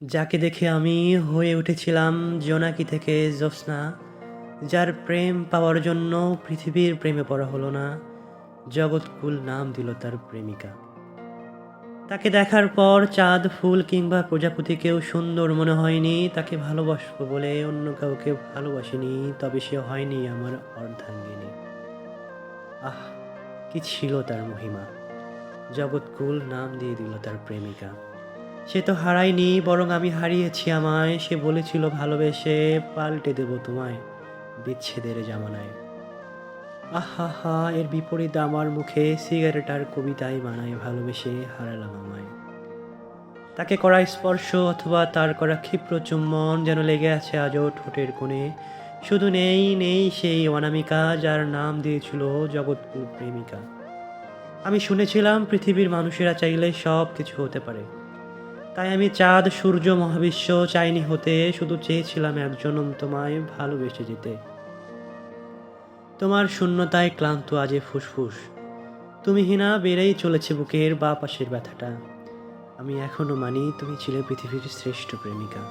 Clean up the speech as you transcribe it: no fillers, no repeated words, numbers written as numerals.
যাকে দেখে আমি হয়ে উঠেছিলাম জোনাকি থেকে জ্যোৎস্না, যার প্রেম পাওয়ার জন্য পৃথিবীর প্রেমে পড়া হলো না, জগৎকুল নাম দিল তার প্রেমিকা। তাকে দেখার পর চাঁদ, ফুল কিংবা প্রজাপতিকেও সুন্দর মনে হয়নি। তাকে ভালোবাসবো বলে অন্য কাউকে ভালোবাসিনি, তবে সে হয়নি আমার অর্ধাঙ্গিনী। আহ, কি ছিল তার মহিমা! জগৎকুল নাম দিয়ে দিল তার প্রেমিকা। সে তো হারায়নি, বরং আমি হারিয়েছি আমায়। সে বলেছিল ভালোবেসে পাল্টে দেব তোমায় বিচ্ছেদের জামানায়। আহা হা, এর বিপরীত আমার মুখে সিগারেট আর কবিতায় মানায় ভালোবেসে হারালাম আমায়। তাকে করা স্পর্শ অথবা তার করা ক্ষিপ্র চুম্বন যেন লেগে আছে আজও ঠোঁটের কোণে। শুধু নেই নেই সেই অনামিকা যার নাম দিয়েছিল জগৎকুল প্রেমিকা। আমি শুনেছিলাম পৃথিবীর মানুষেরা চাইলে সব কিছু হতে পারে, তাই আমি চাঁদ, সূর্য, মহাবিশ্ব চাইনি হতে, শুধু চেয়েছিলাম একজনম তোমায় ভালোবেসে যেতে। তোমার শূন্যতায় ক্লান্ত আজে ফুসফুস, তুমি হিনা বেড়েই চলেছে বুকের বা পাশের ব্যথাটা। আমি এখনো মানি তুমি ছিলে পৃথিবীর শ্রেষ্ঠ প্রেমিকা।